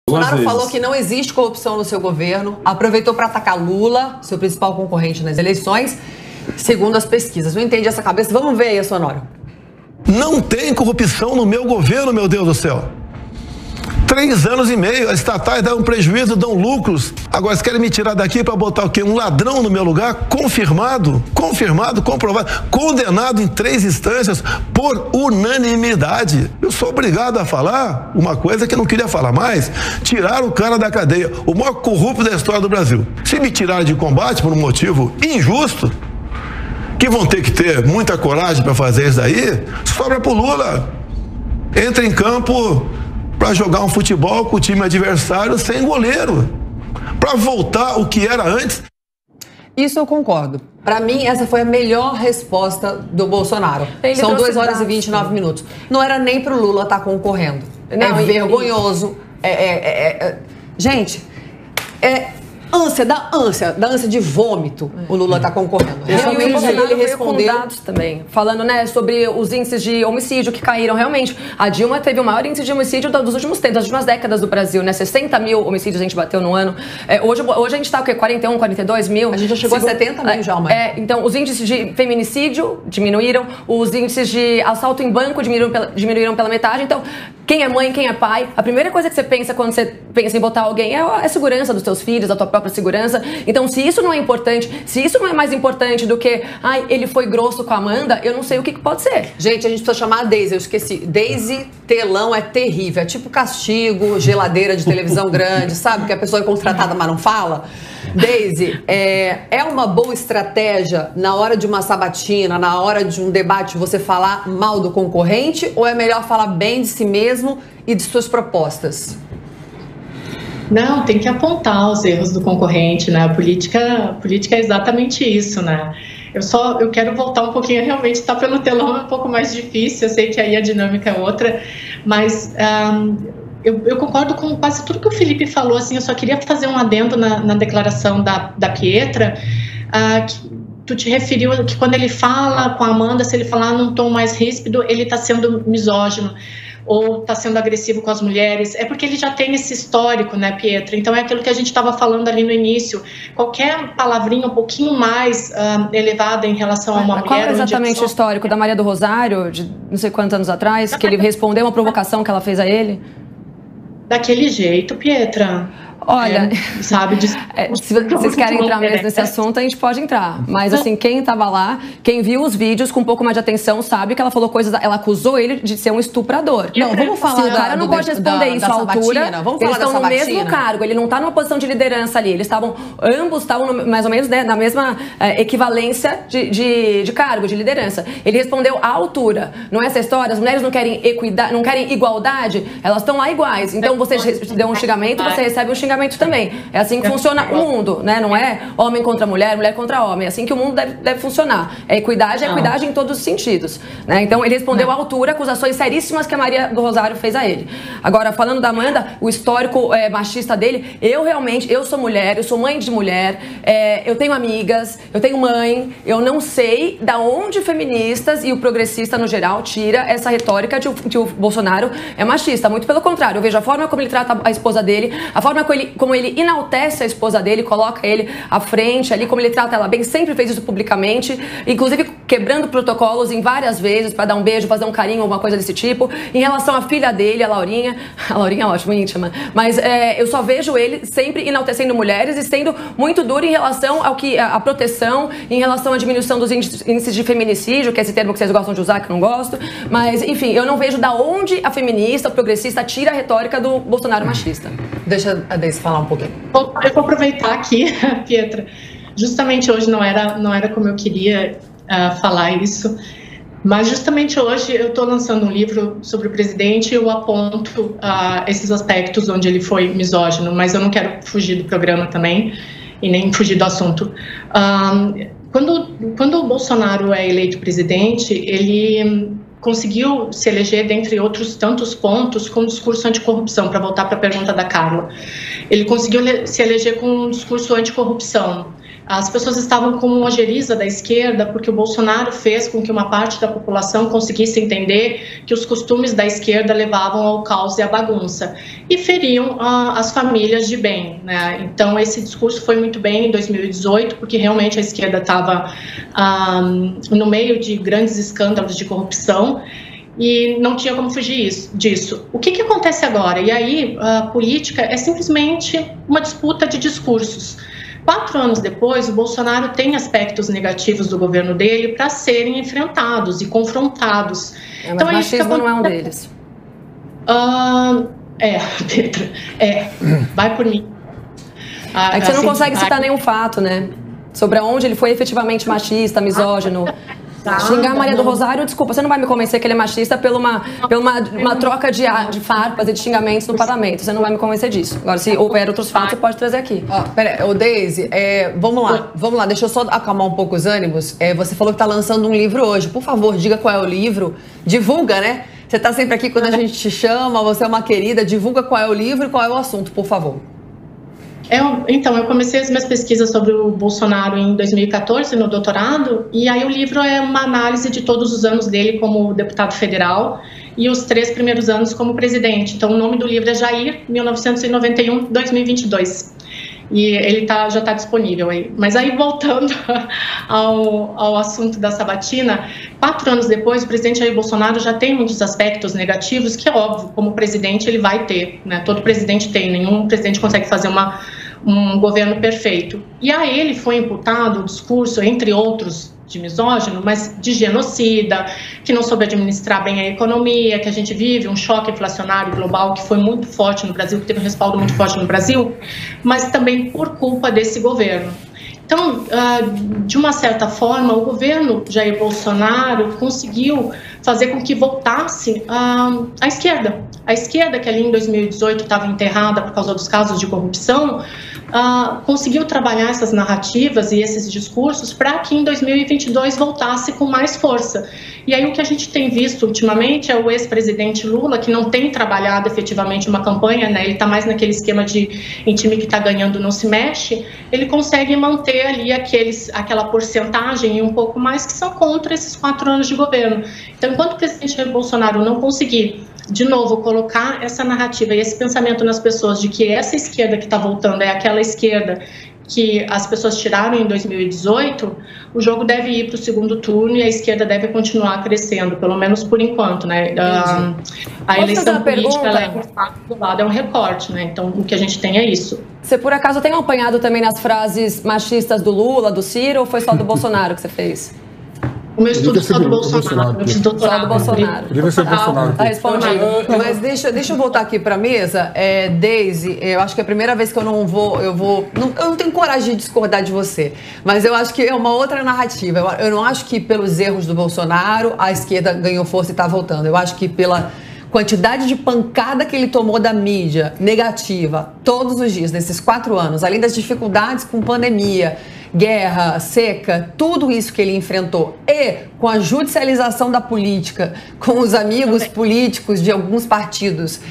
Bolsonaro falou que não existe corrupção no seu governo, aproveitou para atacar Lula, seu principal concorrente nas eleições, segundo as pesquisas. Não entende essa cabeça? Vamos ver aí, Sonório. Não tem corrupção no meu governo, meu Deus do céu. 3 anos e meio, as estatais dão prejuízo, dão lucros. Agora, vocês querem me tirar daqui para botar o quê? Um ladrão no meu lugar? Confirmado, comprovado, condenado em 3 instâncias por unanimidade. Eu sou obrigado a falar uma coisa que eu não queria falar mais. Tirar o cara da cadeia, o maior corrupto da história do Brasil. Se me tirarem de combate por um motivo injusto, que vão ter que ter muita coragem para fazer isso daí, sobra pro Lula. Entra em campo para jogar um futebol com o time adversário sem goleiro, para voltar o que era antes. Isso eu concordo. Para mim, essa foi a melhor resposta do Bolsonaro. São 2 horas e 29 minutos. Não era nem pro Lula estar concorrendo. Não, é vergonhoso. Gente, ânsia de vômito, o Lula tá concorrendo. Realmente, ele respondeu com dados também, falando, né, sobre os índices de homicídio que caíram. Realmente, a Dilma teve o maior índice de homicídio dos últimos tempos, das últimas décadas do Brasil, né? 60 mil homicídios a gente bateu no ano. Hoje a gente tá o quê? 41, 42 mil? A gente já chegou a 70 mil já, mãe. Então, os índices de feminicídio diminuíram, os índices de assalto em banco diminuíram pela metade. Então, quem é mãe, quem é pai, a primeira coisa que você pensa quando você pensa em botar alguém é a segurança dos teus filhos, da tua própria segurança. Então, se isso não é importante, se isso não é mais importante do que, ele foi grosso com a Amanda, eu não sei o que pode ser. Gente, a gente precisa chamar a Daisy, eu esqueci. Daisy, telão é terrível, é tipo castigo, geladeira de televisão grande, sabe? Que a pessoa é contratada, mas não fala. Daisy, é uma boa estratégia na hora de uma sabatina, na hora de um debate, você falar mal do concorrente, ou é melhor falar bem de si mesmo e de suas propostas? Não, tem que apontar os erros do concorrente, né? A política é exatamente isso, né? Eu quero voltar um pouquinho, realmente estar pelo telão é um pouco mais difícil, eu sei que aí a dinâmica é outra, mas eu concordo com quase tudo que o Felipe falou, assim, eu só queria fazer um adendo na declaração da Pietra, que tu te referiu que quando ele fala com a Amanda, se ele falar num tom mais ríspido, ele está sendo misógino ou está sendo agressivo com as mulheres, é porque ele já tem esse histórico, né, Pietra? Então é aquilo que a gente estava falando ali no início, qualquer palavrinha um pouquinho mais elevada em relação a uma mulher... Qual é exatamente o histórico da Maria do Rosário, de não sei quantos anos atrás, que ele respondeu uma provocação que ela fez a ele? Daquele jeito, Pietra. Olha, sabe, se vocês querem entrar mesmo nesse assunto, a gente pode entrar. Mas assim, quem estava lá, quem viu os vídeos com um pouco mais de atenção, sabe que ela falou coisas, ela acusou ele de ser um estuprador. Não, vamos falar o cara não pode responder isso à altura. Eles estão no mesmo cargo, ele não está numa posição de liderança ali. Ambos estavam mais ou menos, né, na mesma equivalência de cargo, de liderança. Ele respondeu à altura. Não é essa história? As mulheres não querem equidade, não querem igualdade, elas estão lá iguais. Então você deu um xingamento, você recebe um xingamento também. É assim que funciona o mundo, né? Não é homem contra mulher, mulher contra homem. É assim que o mundo deve funcionar. É equidade em todos os sentidos, né? Então ele respondeu à altura acusações seríssimas que a Maria do Rosário fez a ele. Agora, falando da Amanda, o histórico machista dele, eu sou mulher, eu sou mãe de mulher, eu tenho amigas, eu tenho mãe, eu não sei da onde feministas e o progressista no geral tira essa retórica de que o Bolsonaro é machista. Muito pelo contrário, eu vejo a forma como ele trata a esposa dele, a forma como ele enaltece a esposa dele, coloca ele à frente ali, como ele trata ela bem, sempre fez isso publicamente, inclusive quebrando protocolos em várias vezes para dar um beijo, fazer um carinho, alguma coisa desse tipo. Em relação à filha dele, a Laurinha é ótima, íntima, mas eu só vejo ele sempre enaltecendo mulheres e sendo muito duro em relação ao que a proteção, em relação à diminuição dos índices de feminicídio, que é esse termo que vocês gostam de usar, que eu não gosto, mas enfim, eu não vejo da onde a feminista, o progressista tira a retórica do Bolsonaro machista. Deixa a Daisy falar um pouquinho. Eu vou aproveitar aqui, Pietra. Justamente hoje não era como eu queria falar isso, mas justamente hoje eu estou lançando um livro sobre o presidente e eu aponto esses aspectos onde ele foi misógino, mas eu não quero fugir do programa também e nem fugir do assunto. Quando o Bolsonaro é eleito presidente, ele conseguiu se eleger, dentre outros tantos pontos, com um discurso anticorrupção, para voltar para a pergunta da Carla. Ele conseguiu se eleger com um discurso anticorrupção, As pessoas estavam com uma ojeriza da esquerda porque o Bolsonaro fez com que uma parte da população conseguisse entender que os costumes da esquerda levavam ao caos e à bagunça e feriam as famílias de bem, né? Então esse discurso foi muito bem em 2018 porque realmente a esquerda estava no meio de grandes escândalos de corrupção e não tinha como fugir disso. O que acontece agora? E aí a política é simplesmente uma disputa de discursos. 4 anos depois, o Bolsonaro tem aspectos negativos do governo dele para serem enfrentados e confrontados. Mas então, machismo não é um deles. Petra, vai por mim. É que você não consegue citar nenhum fato, né? Sobre onde ele foi efetivamente machista, misógino. Xingar a Maria do Rosário, desculpa, você não vai me convencer que ele é machista pela uma troca de farpas e de xingamentos no parlamento. Você não vai me convencer disso. Agora, se houver outros fatos, você pode trazer aqui. Peraí, Deise, vamos lá, deixa eu só acalmar um pouco os ânimos. Você falou que está lançando um livro hoje. Por favor, diga qual é o livro. Divulga, né? Você está sempre aqui quando a gente te chama, você é uma querida. Divulga qual é o livro e qual é o assunto, por favor. Então, eu comecei as minhas pesquisas sobre o Bolsonaro em 2014, no doutorado, e aí o livro é uma análise de todos os anos dele como deputado federal e os 3 primeiros anos como presidente. Então, o nome do livro é Jair, 1991-2022. E ele já está disponível aí. Mas aí, voltando ao assunto da sabatina, 4 anos depois, o presidente Jair Bolsonaro já tem muitos aspectos negativos, que é óbvio, como presidente ele vai ter, né? Todo presidente tem, nenhum presidente consegue fazer um governo perfeito. E a ele foi imputado o discurso, entre outros, de misógino, mas de genocida, que não soube administrar bem a economia, que a gente vive um choque inflacionário global que foi muito forte no Brasil, que teve um respaldo muito forte no Brasil, mas também por culpa desse governo. Então, de uma certa forma, o governo Jair Bolsonaro conseguiu fazer com que voltasse a esquerda. A esquerda, que ali em 2018 estava enterrada por causa dos casos de corrupção, conseguiu trabalhar essas narrativas e esses discursos para que em 2022 voltasse com mais força. E aí o que a gente tem visto ultimamente é o ex-presidente Lula, que não tem trabalhado efetivamente uma campanha, né? Ele está mais naquele esquema de em time que está ganhando não se mexe, ele consegue manter ali aquela porcentagem e um pouco mais que são contra esses 4 anos de governo. Então, enquanto o presidente Jair Bolsonaro não conseguir, de novo, colocar essa narrativa e esse pensamento nas pessoas de que essa esquerda que está voltando é aquela esquerda que as pessoas tiraram em 2018, o jogo deve ir para o segundo turno e a esquerda deve continuar crescendo, pelo menos por enquanto, né? A eleição política, do lado é um recorte, né? Então, o que a gente tem é isso. Você, por acaso, tem acompanhado também nas frases machistas do Lula, do Ciro, ou foi só do Bolsonaro que você fez? O meu estudo é só do Bolsonaro. Só do Bolsonaro. Tá respondido. Mas deixa eu voltar aqui para a mesa. Deise, eu acho que é a primeira vez que eu não tenho coragem de discordar de você. Mas eu acho que é uma outra narrativa. Eu não acho que pelos erros do Bolsonaro a esquerda ganhou força e está voltando. Eu acho que pela quantidade de pancada que ele tomou da mídia negativa todos os dias, nesses 4 anos, além das dificuldades com pandemia, guerra, seca, tudo isso que ele enfrentou, e com a judicialização da política, com os amigos políticos de alguns partidos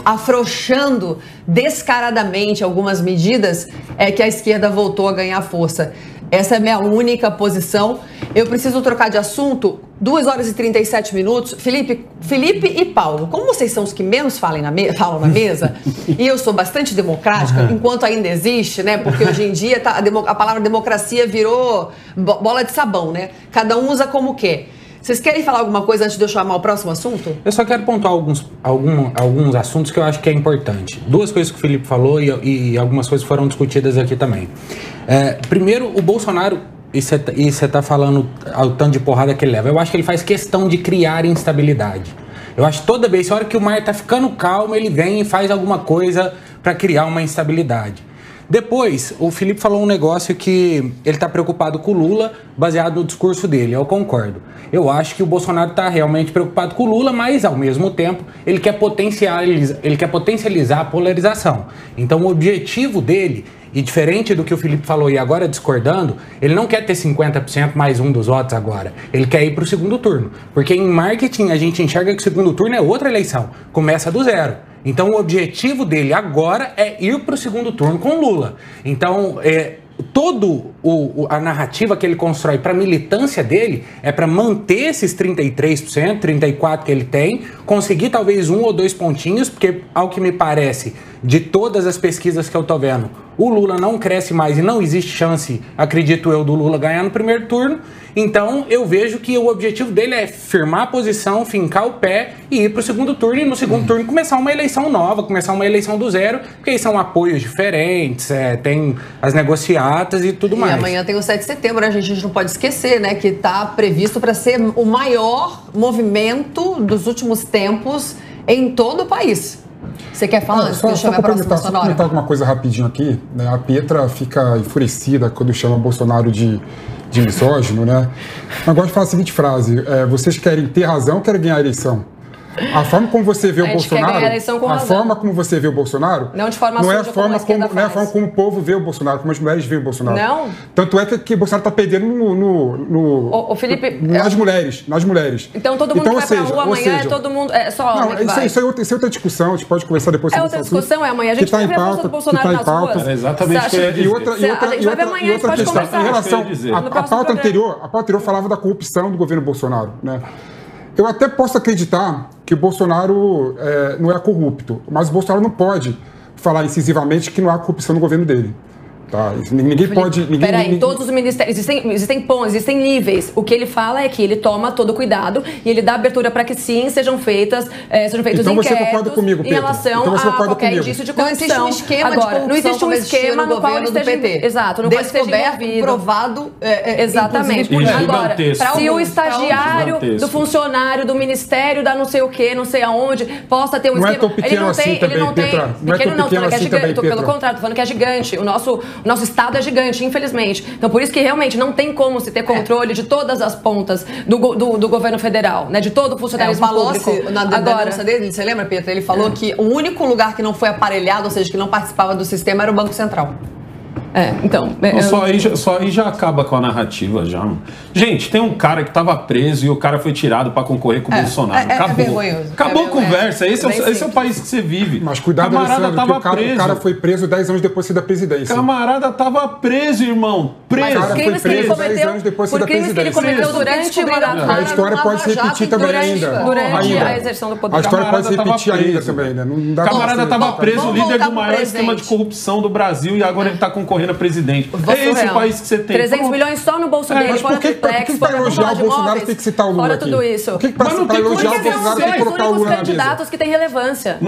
afrouxando descaradamente algumas medidas, é que a esquerda voltou a ganhar força. Essa é a minha única posição. Eu preciso trocar de assunto. 2 horas e 37 minutos. Felipe e Paulo, como vocês são os que menos falam na mesa, e eu sou bastante democrática, enquanto ainda existe, né? Porque hoje em dia a palavra democracia virou bola de sabão, né? Cada um usa como quer. Vocês querem falar alguma coisa antes de eu chamar o próximo assunto? Eu só quero pontuar alguns assuntos que eu acho que é importante. 2 coisas que o Felipe falou e algumas coisas foram discutidas aqui também. Primeiro, o Bolsonaro, e você está falando ao tanto de porrada que ele leva, eu acho que ele faz questão de criar instabilidade. Eu acho que toda vez, a hora que o mar está ficando calmo, ele vem e faz alguma coisa para criar uma instabilidade. Depois, o Felipe falou um negócio que ele está preocupado com o Lula, baseado no discurso dele. Eu concordo. Eu acho que o Bolsonaro está realmente preocupado com o Lula, mas, ao mesmo tempo, ele quer potencializar a polarização. Então, o objetivo dele, e diferente do que o Felipe falou e agora discordando, ele não quer ter 50% mais um dos votos agora. Ele quer ir para o segundo turno. Porque em marketing a gente enxerga que o segundo turno é outra eleição. Começa do zero. Então, o objetivo dele agora é ir para o segundo turno com Lula. Então, todo a narrativa que ele constrói para a militância dele é para manter esses 33%, 34% que ele tem, conseguir talvez 1 ou 2 pontinhos, porque, ao que me parece, de todas as pesquisas que eu tô vendo, o Lula não cresce mais e não existe chance, acredito eu, do Lula ganhar no primeiro turno. Então, eu vejo que o objetivo dele é firmar a posição, fincar o pé e ir para o segundo turno. E no segundo turno começar uma eleição nova, começar uma eleição do zero, porque aí são apoios diferentes, tem as negociatas e tudo mais. E amanhã tem o 7 de setembro, né? A gente não pode esquecer, né? Que está previsto para ser o maior movimento dos últimos tempos em todo o país. Você quer falar? Só comentar alguma coisa rapidinho aqui, né? A Pietra fica enfurecida quando chama Bolsonaro de misógino, né? Mas gosto de falar a seguinte frase: vocês querem ter razão ou querem ganhar a eleição? A forma como você vê o Bolsonaro, a forma como você vê o Bolsonaro, não de forma não é a forma como o povo vê o Bolsonaro, como as mulheres veem o Bolsonaro. Não. Tanto é que o Bolsonaro está perdendo Felipe, nas mulheres. Então todo mundo que vai pra rua amanhã, todo mundo isso é outra discussão, a gente pode conversar depois sobre isso. É outra discussão, amanhã a gente vai ver a força do Bolsonaro nas ruas. Exatamente. E outra questão, em relação à pauta anterior, falava da corrupção do governo Bolsonaro, né? Eu até posso acreditar que o Bolsonaro não é corrupto, mas o Bolsonaro não pode falar incisivamente que não há corrupção no governo dele. Tá? Ninguém pode... Peraí, todos os ministérios, existem pontos, existem níveis. O que ele fala é que ele toma todo cuidado e ele dá abertura para que sim sejam feitos então inquéritos você concorda comigo, Pedro? Em relação a qualquer indício de corrupção. Não existe um esquema de corrupção. Não existe um esquema no qual ele esteja... Exato, no qual ele esteja envolvido. Provado. Exatamente. Agora, se o estagiário do funcionário do ministério da não sei o que, não sei aonde, possa ter um esquema... Não é tão pequeno assim também, Petra. Pequeno não, falando que é gigante. Pelo contrário, tô falando que é gigante. O nosso Estado é gigante, infelizmente. Então, por isso que realmente não tem como se ter controle de todas as pontas do governo federal, né? De todo o funcionalismo público. Na denúncia dele, você lembra, Petra? Ele falou que o único lugar que não foi aparelhado, ou seja, que não participava do sistema, era o Banco Central. Só aí já acaba com a narrativa, já. Gente, tem um cara que estava preso e o cara foi tirado para concorrer com o Bolsonaro. Acabou. Acabou a conversa. Esse é o país que você vive. Mas cuidado, Alessandro, que o cara foi preso 10 anos depois de ser da presidência. Camarada estava preso, irmão. Preso. O cara foi preso 10 anos depois de ser da presidência. Que ele cometeu durante o mandato. A história pode se repetir também ainda. Durante a exerção do poder. A história pode se repetir ainda também, né? O camarada estava preso, líder do maior esquema de corrupção do Brasil, e agora ele está concorrendo a presidente. É esse o país que você tem. 300 milhões só no bolso dele. Mas por que para elogiar o Bolsonaro tem que citar o Lula aqui? Fora tudo isso. Por que para elogiar o Bolsonaro tem que colocar o Lula na mesa? Candidatos que têm relevância.